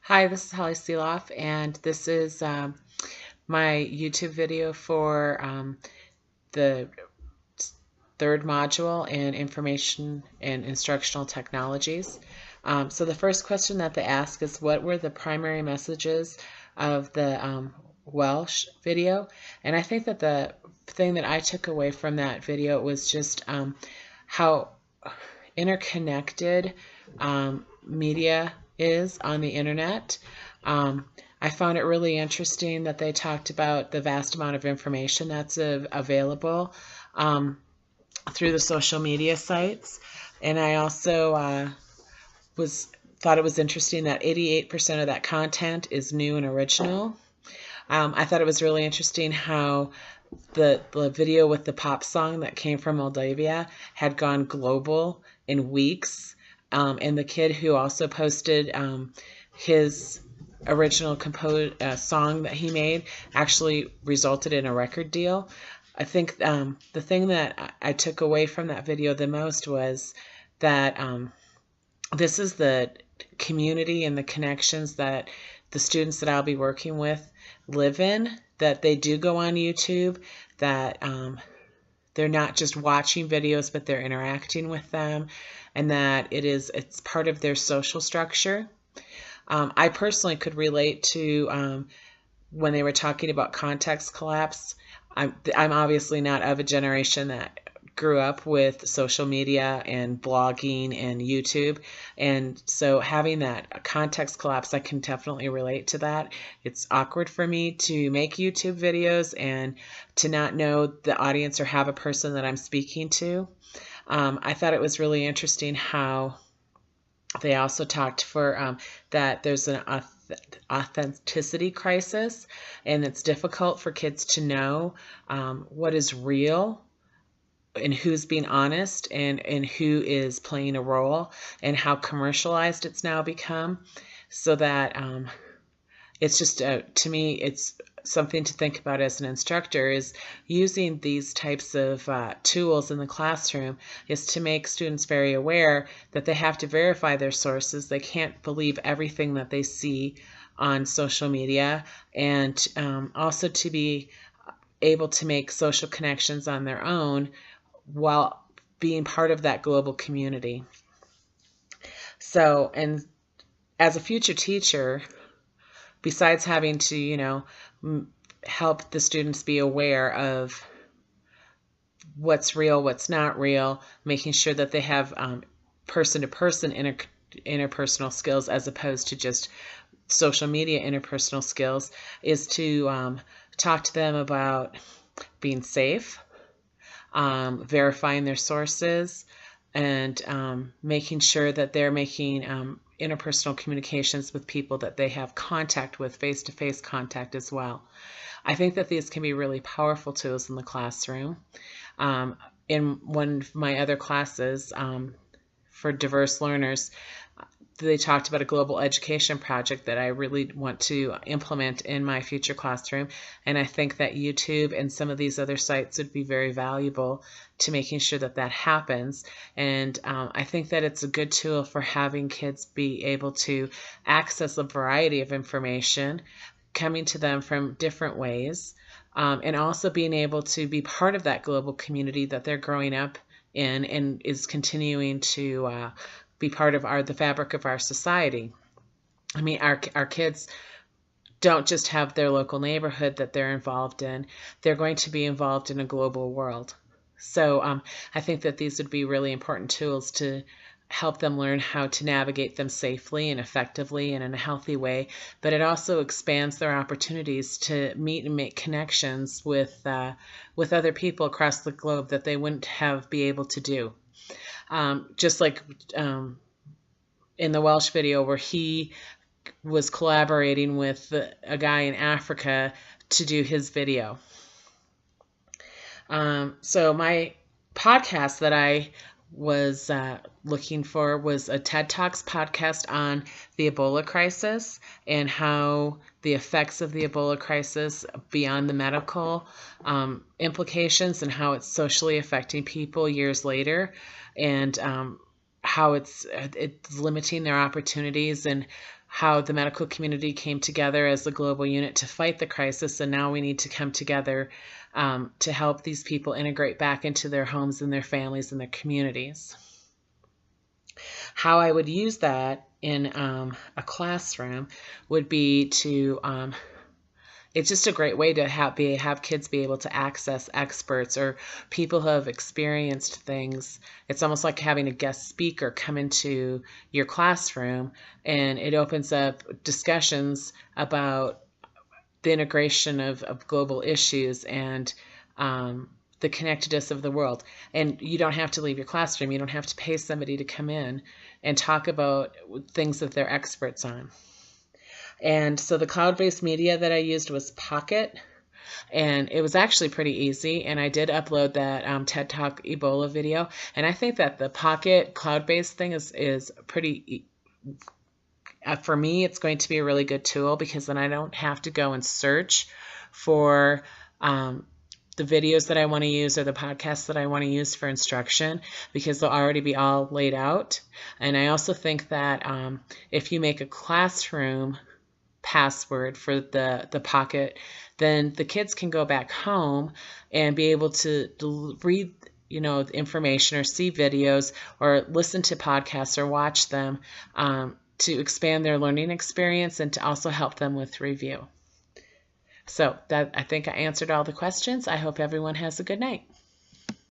Hi, this is Holly Seeloff, and this is my YouTube video for the third module in Information and Instructional Technologies. So the first question that they ask is, what were the primary messages of the Welsh video? And I think that the thing that I took away from that video was just how interconnected media is on the internet. I found it really interesting that they talked about the vast amount of information that's available through the social media sites. And I also thought it was interesting that 88% of that content is new and original. I thought it was really interesting how the video with the pop song that came from Moldavia had gone global in weeks. And the kid who also posted his original song that he made actually resulted in a record deal. I think the thing that I took away from that video the most was that this is the community and the connections that the students that I'll be working with live in, that they do go on YouTube, that they're not just watching videos, but they're interacting with them, and that it's part of their social structure. I personally could relate to when they were talking about context collapse. I'm obviously not of a generation that grew up with social media and blogging and YouTube, and so having that context collapse, I can definitely relate to that. It's awkward for me to make YouTube videos and to not know the audience or have a person that I'm speaking to. I thought it was really interesting how they also talked for that there's an authenticity crisis, and it's difficult for kids to know what is real and who's being honest and who is playing a role, and how commercialized it's now become. So that it's just, to me, it's something to think about as an instructor, is using these types of tools in the classroom is to make students very aware that they have to verify their sources. They can't believe everything that they see on social media, and also to be able to make social connections on their own while being part of that global community. So, and as a future teacher, besides having to, help the students be aware of what's real, what's not real, making sure that they have person-to-person interpersonal skills as opposed to just social media interpersonal skills, is to talk to them about being safe, verifying their sources, and making sure that they're making interpersonal communications with people that they have contact with, face-to-face contact as well. I think that these can be really powerful tools in the classroom. In one of my other classes for diverse learners, they talked about a global education project that I really want to implement in my future classroom, and I think that YouTube and some of these other sites would be very valuable to making sure that that happens. And I think that it's a good tool for having kids be able to access a variety of information coming to them from different ways, and also being able to be part of that global community that they're growing up in and is continuing to be part of the fabric of our society. I mean, our kids don't just have their local neighborhood that they're involved in. They're going to be involved in a global world. So I think that these would be really important tools to help them learn how to navigate them safely and effectively and in a healthy way. But it also expands their opportunities to meet and make connections with other people across the globe that they wouldn't be able to do. Just like in the Welsh video, where he was collaborating with a guy in Africa to do his video. So my podcast that I was looking for was a TED Talks podcast on the Ebola crisis and how the effects of the Ebola crisis beyond the medical implications and how it's socially affecting people years later. And how it's limiting their opportunities, and how the medical community came together as a global unit to fight the crisis, and now we need to come together to help these people integrate back into their homes and their families and their communities. How I would use that in a classroom would be to it's just a great way to have kids be able to access experts or people who have experienced things. It's almost like having a guest speaker come into your classroom, and it opens up discussions about the integration of global issues and the connectedness of the world. And you don't have to leave your classroom. You don't have to pay somebody to come in and talk about things that they're experts on. And so the cloud-based media that I used was Pocket, and it was actually pretty easy. And I did upload that TED Talk Ebola video. And I think that the Pocket cloud-based thing is pretty, for me, it's going to be a really good tool, because then I don't have to go and search for the videos that I want to use or the podcasts that I want to use for instruction, because they'll already be all laid out. And I also think that if you make a classroom password for the Pocket, then the kids can go back home and be able to read information or see videos or listen to podcasts or watch them to expand their learning experience and to also help them with review. So I think I answered all the questions. I hope everyone has a good night.